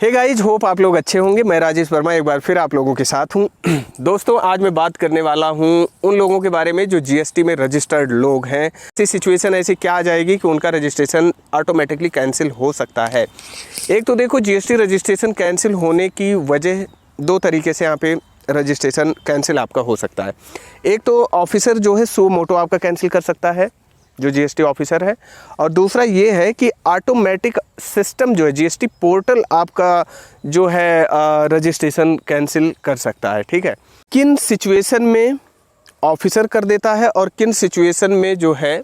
Hey guys, hope आप लोग अच्छे होंगे। मैं राजेश वर्मा एक बार फिर आप लोगों के साथ हूं। दोस्तों, आज मैं बात करने वाला हूं उन लोगों के बारे में जो जीएसटी में रजिस्टर्ड लोग हैं। ऐसी सिचुएशन ऐसी क्या आ जाएगी कि उनका रजिस्ट्रेशन ऑटोमेटिकली कैंसिल हो सकता है। एक तो देखो, जीएसटी रजिस्ट्रेशन कैंसिल होने की वजह दो तरीके से यहाँ पे रजिस्ट्रेशन कैंसिल आपका हो सकता है। एक तो ऑफिसर जो है सो मोटो आपका कैंसिल कर सकता है, जो जीएसटी ऑफिसर है, और दूसरा ये है कि ऑटोमेटिक सिस्टम जो है जीएसटी पोर्टल आपका जो है रजिस्ट्रेशन कैंसिल कर सकता है। ठीक है, किन सिचुएशन में ऑफिसर कर देता है और किन सिचुएशन में जो है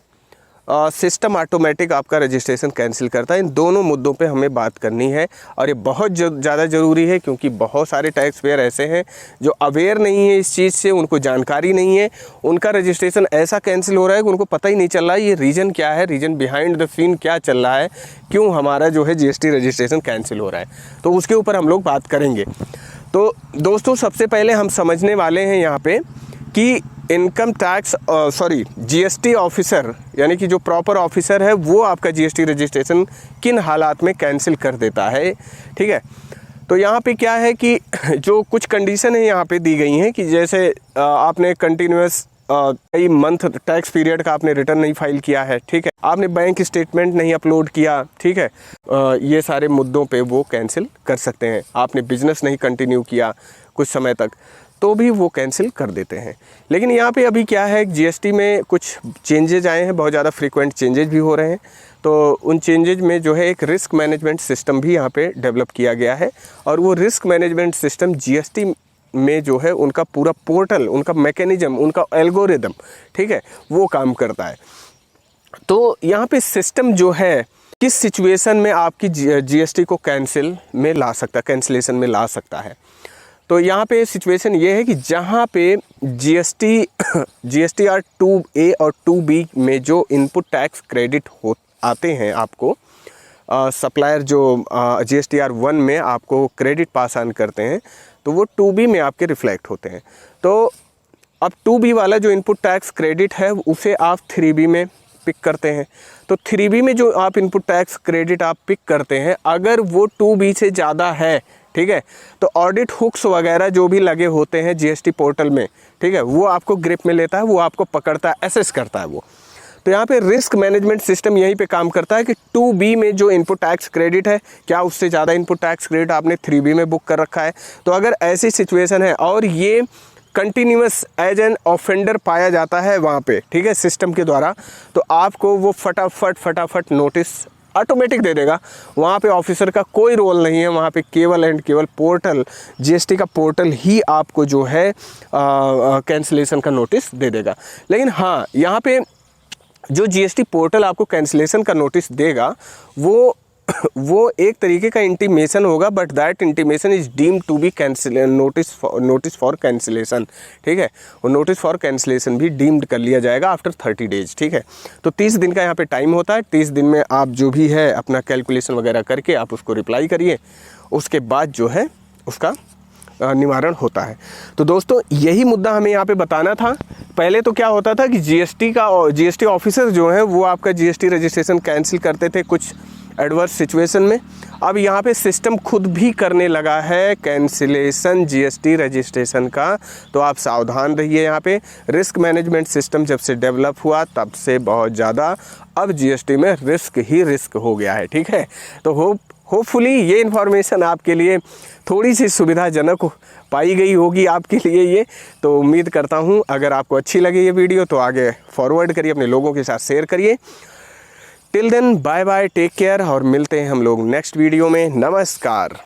सिस्टम ऑटोमेटिक आपका रजिस्ट्रेशन कैंसिल करता है, इन दोनों मुद्दों पे हमें बात करनी है। और ये बहुत ज़्यादा ज़रूरी है क्योंकि बहुत सारे टैक्स पेयर ऐसे हैं जो अवेयर नहीं है इस चीज़ से, उनको जानकारी नहीं है, उनका रजिस्ट्रेशन ऐसा कैंसिल हो रहा है कि उनको पता ही नहीं चल रहा है ये रीज़न क्या है, रीज़न बिहाइंड द सीन क्या चल रहा है, क्यों हमारा जो है जीएसटी रजिस्ट्रेशन कैंसिल हो रहा है। तो उसके ऊपर हम लोग बात करेंगे। तो दोस्तों, सबसे पहले हम समझने वाले हैं यहाँ पे कि इनकम टैक्स जीएसटी ऑफिसर यानी कि जो प्रॉपर ऑफिसर है वो आपका जीएसटी रजिस्ट्रेशन किन हालात में कैंसिल कर देता है। ठीक है, तो यहाँ पे क्या है कि जो कुछ कंडीशन है यहाँ पे दी गई हैं कि जैसे आपने कंटिन्यूस कई मंथ टैक्स पीरियड का आपने रिटर्न नहीं फाइल किया है, ठीक है, आपने बैंक स्टेटमेंट नहीं अपलोड किया, ठीक है, ये सारे मुद्दों पे वो कैंसिल कर सकते हैं। आपने बिजनेस नहीं कंटिन्यू किया कुछ समय तक तो भी वो कैंसिल कर देते हैं। लेकिन यहाँ पे अभी क्या है, जीएसटी में कुछ चेंजेज आए हैं, बहुत ज़्यादा फ्रीक्वेंट चेंजेज भी हो रहे हैं। तो उन चेंजेज में जो है एक रिस्क मैनेजमेंट सिस्टम भी यहाँ पे डेवलप किया गया है, और वो रिस्क मैनेजमेंट सिस्टम जीएसटी में जो है उनका पूरा पोर्टल, उनका मैकेनिज्म, उनका एल्गोरिदम, ठीक है, वो काम करता है। तो यहाँ पे सिस्टम जो है किस सिचुएशन में आपकी जीएसटी को कैंसिलेशन में ला सकता है। तो यहाँ पे सिचुएशन ये है कि जहाँ पे जीएसटी आर 2A और 2B में जो इनपुट टैक्स क्रेडिट आते हैं आपको, सप्लायर जो GSTR 1 में आपको क्रेडिट पास ऑन करते हैं, तो वो 2B में आपके रिफ्लेक्ट होते हैं। तो अब 2B वाला जो इनपुट टैक्स क्रेडिट है उसे आप 3B में पिक करते हैं। तो 3B में जो आप इनपुट टैक्स क्रेडिट आप पिक करते हैं, अगर वो 2B से ज़्यादा है, ठीक है, तो ऑडिट हुक्स वगैरह जो भी लगे होते हैं जीएसटी पोर्टल में, ठीक है, वो आपको ग्रिप में लेता है, वो आपको पकड़ता है, असेस करता है वो। तो यहाँ पे रिस्क मैनेजमेंट सिस्टम यहीं पे काम करता है कि 2B में जो इनपुट टैक्स क्रेडिट है, क्या उससे ज़्यादा इनपुट टैक्स क्रेडिट आपने 3B में बुक कर रखा है। तो अगर ऐसी सिचुएशन है और ये कंटिन्यूस एज एन ऑफेंडर पाया जाता है वहाँ पे, ठीक है, सिस्टम के द्वारा, तो आपको वो फटाफट नोटिस ऑटोमेटिक दे देगा। वहाँ पे ऑफिसर का कोई रोल नहीं है, वहाँ पे केवल एंड केवल पोर्टल, जीएसटी का पोर्टल ही आपको जो है कैंसिलेशन का नोटिस दे देगा। लेकिन हाँ, यहाँ पे जो जीएसटी पोर्टल आपको कैंसिलेशन का नोटिस देगा वो एक तरीके का इंटीमेशन होगा, but that intimation is deemed to be notice for cancellation. ठीक है, वो नोटिस फॉर कैंसिलेशन भी डीम्ड कर लिया जाएगा आफ्टर 30 डेज। ठीक है, तो 30 दिन का यहाँ पे टाइम होता है। 30 दिन में आप जो भी है अपना कैलकुलेशन वगैरह करके आप उसको रिप्लाई करिए, उसके बाद जो है उसका निवारण होता है। तो दोस्तों, यही मुद्दा हमें यहाँ पे बताना था। पहले तो क्या होता था कि जीएसटी ऑफिसर जो है वो आपका जीएसटी रजिस्ट्रेशन कैंसिल करते थे कुछ एडवर्स सिचुएशन में। अब यहाँ पे सिस्टम खुद भी करने लगा है कैंसिलेशन जीएसटी रजिस्ट्रेशन का, तो आप सावधान रहिए। यहाँ पे रिस्क मैनेजमेंट सिस्टम जब से डेवलप हुआ तब से बहुत ज़्यादा अब जीएसटी में रिस्क ही रिस्क हो गया है। ठीक है, तो होपफुली ये इन्फॉर्मेशन आपके लिए थोड़ी सी सुविधाजनक पाई गई होगी आपके लिए ये। तो उम्मीद करता हूँ अगर आपको अच्छी लगे ये वीडियो तो आगे फॉरवर्ड करिए, अपने लोगों के साथ शेयर करिए। Till then bye bye, take care, और मिलते हैं हम लोग नेक्स्ट वीडियो में। नमस्कार।